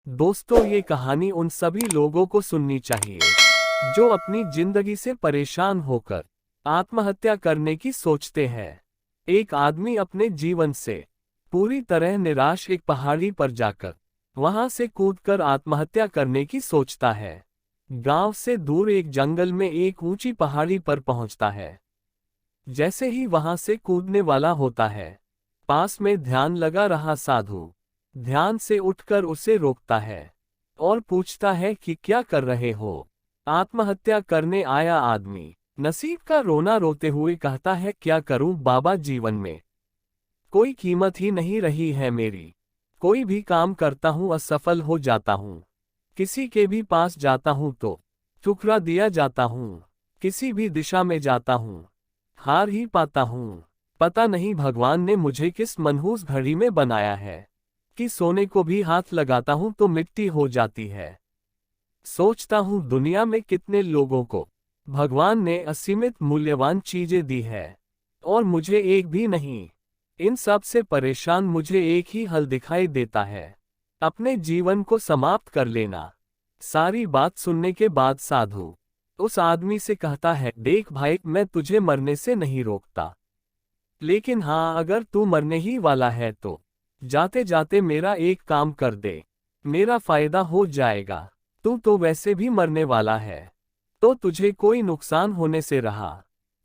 दोस्तों, ये कहानी उन सभी लोगों को सुननी चाहिए जो अपनी जिंदगी से परेशान होकर आत्महत्या करने की सोचते हैं। एक आदमी अपने जीवन से पूरी तरह निराश एक पहाड़ी पर जाकर वहां से कूदकर आत्महत्या करने की सोचता है। गांव से दूर एक जंगल में एक ऊंची पहाड़ी पर पहुंचता है। जैसे ही वहां से कूदने वाला होता है, पास में ध्यान लगा रहा साधु ध्यान से उठकर उसे रोकता है और पूछता है कि क्या कर रहे हो। आत्महत्या करने आया आदमी नसीब का रोना रोते हुए कहता है, क्या करूं बाबा, जीवन में कोई कीमत ही नहीं रही है मेरी। कोई भी काम करता हूं असफल हो जाता हूं। किसी के भी पास जाता हूं तो ठुकरा दिया जाता हूं। किसी भी दिशा में जाता हूं हार ही पाता हूं। पता नहीं भगवान ने मुझे किस मनहूस घड़ी में बनाया है कि सोने को भी हाथ लगाता हूं तो मिट्टी हो जाती है। सोचता हूं दुनिया में कितने लोगों को भगवान ने असीमित मूल्यवान चीजें दी है और मुझे एक भी नहीं। इन सब से परेशान मुझे एक ही हल दिखाई देता है, अपने जीवन को समाप्त कर लेना। सारी बात सुनने के बाद साधु उस आदमी से कहता है, देख भाई, मैं तुझे मरने से नहीं रोकता, लेकिन हाँ, अगर तू मरने ही वाला है तो जाते जाते मेरा एक काम कर दे, मेरा फायदा हो जाएगा। तू तो वैसे भी मरने वाला है, तो तुझे कोई नुकसान होने से रहा।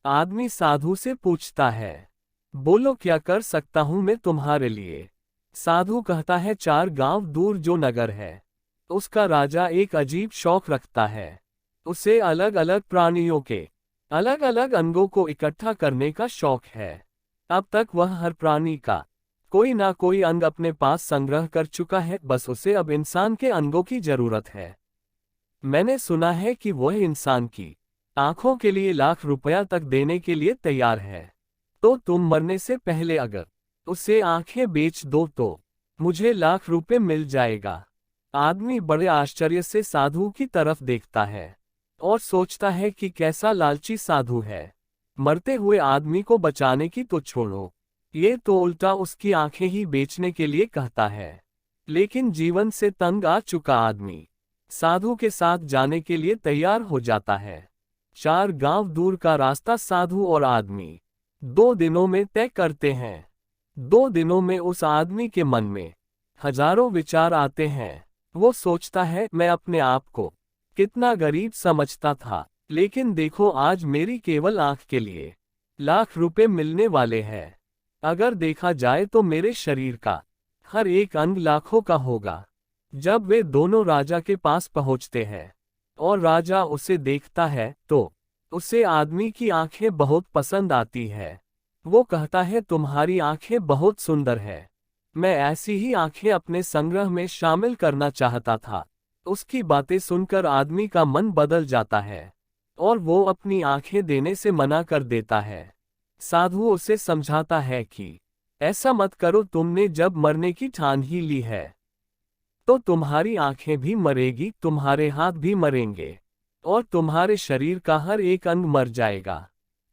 आदमी साधु से पूछता है, बोलो क्या कर सकता हूं मैं तुम्हारे लिए। साधु कहता है, 4 गांव दूर जो नगर है, उसका राजा एक अजीब शौक रखता है। उसे अलग अलग प्राणियों के अलग अलग अंगों को इकट्ठा करने का शौक है। अब तक वह हर प्राणी का कोई ना कोई अंग अपने पास संग्रह कर चुका है, बस उसे अब इंसान के अंगों की जरूरत है। मैंने सुना है कि वह इंसान की आंखों के लिए लाख रुपया तक देने के लिए तैयार है। तो तुम मरने से पहले अगर उसे आंखें बेच दो तो मुझे लाख रुपए मिल जाएगा। आदमी बड़े आश्चर्य से साधु की तरफ देखता है और सोचता है कि कैसा लालची साधु है। मरते हुए आदमी को बचाने की तो छोड़ो, ये तो उल्टा उसकी आंखें ही बेचने के लिए कहता है। लेकिन जीवन से तंग आ चुका आदमी साधु के साथ जाने के लिए तैयार हो जाता है। 4 गांव दूर का रास्ता साधु और आदमी 2 दिनों में तय करते हैं। 2 दिनों में उस आदमी के मन में हजारों विचार आते हैं। वो सोचता है, मैं अपने आप को कितना गरीब समझता था, लेकिन देखो आज मेरी केवल आंख के लिए लाख रुपए मिलने वाले हैं। अगर देखा जाए तो मेरे शरीर का हर एक अंग लाखों का होगा। जब वे दोनों राजा के पास पहुंचते हैं और राजा उसे देखता है तो उसे आदमी की आंखें बहुत पसंद आती है। वो कहता है, तुम्हारी आंखें बहुत सुंदर है, मैं ऐसी ही आंखें अपने संग्रह में शामिल करना चाहता था। उसकी बातें सुनकर आदमी का मन बदल जाता है और वो अपनी आंखें देने से मना कर देता है। साधु उसे समझाता है कि ऐसा मत करो, तुमने जब मरने की ठान ही ली है तो तुम्हारी आंखें भी मरेगी, तुम्हारे हाथ भी मरेंगे और तुम्हारे शरीर का हर एक अंग मर जाएगा।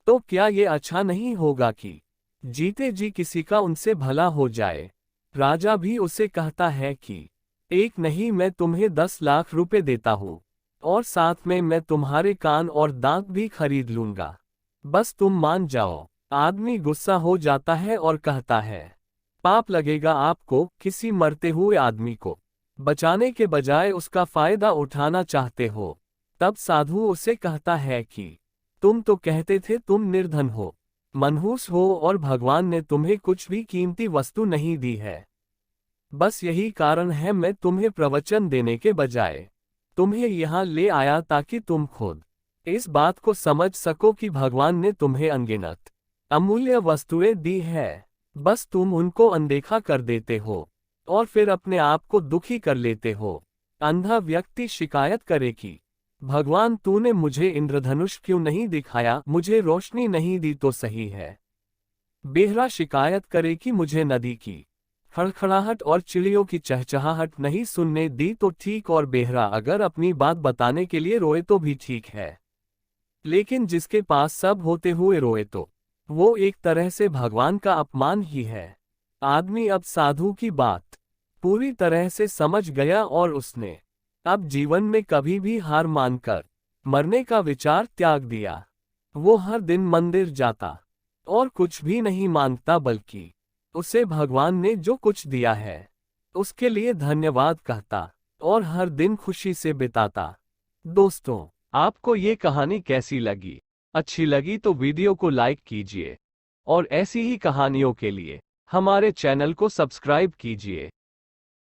तो क्या ये अच्छा नहीं होगा कि जीते जी किसी का उनसे भला हो जाए। राजा भी उसे कहता है कि एक नहीं, मैं तुम्हें 10 लाख रुपए देता हूँ और साथ में मैं तुम्हारे कान और दांत भी खरीद लूंगा, बस तुम मान जाओ। आदमी गुस्सा हो जाता है और कहता है, पाप लगेगा आपको, किसी मरते हुए आदमी को बचाने के बजाय उसका फायदा उठाना चाहते हो। तब साधु उसे कहता है कि तुम तो कहते थे तुम निर्धन हो, मनहूस हो और भगवान ने तुम्हें कुछ भी कीमती वस्तु नहीं दी है। बस यही कारण है मैं तुम्हें प्रवचन देने के बजाय तुम्हें यहाँ ले आया ताकि तुम खुद इस बात को समझ सको कि भगवान ने तुम्हें अनगिनत अमूल्य वस्तुएं दी है, बस तुम उनको अनदेखा कर देते हो और फिर अपने आप को दुखी कर लेते हो। अंधा व्यक्ति शिकायत करे कि भगवान तूने मुझे इंद्रधनुष क्यों नहीं दिखाया, मुझे रोशनी नहीं दी तो सही है। बेहरा शिकायत करे कि मुझे नदी की खड़खड़ाहट और चिड़ियों की चहचहाहट नहीं सुनने दी तो ठीक, और बेहरा अगर अपनी बात बताने के लिए रोए तो भी ठीक है, लेकिन जिसके पास सब होते हुए रोए तो वो एक तरह से भगवान का अपमान ही है। आदमी अब साधु की बात पूरी तरह से समझ गया और उसने अब जीवन में कभी भी हार मानकर मरने का विचार त्याग दिया। वो हर दिन मंदिर जाता और कुछ भी नहीं मांगता, बल्कि उसे भगवान ने जो कुछ दिया है उसके लिए धन्यवाद कहता और हर दिन खुशी से बिताता। दोस्तों, आपको ये कहानी कैसी लगी? अच्छी लगी तो वीडियो को लाइक कीजिए और ऐसी ही कहानियों के लिए हमारे चैनल को सब्सक्राइब कीजिए।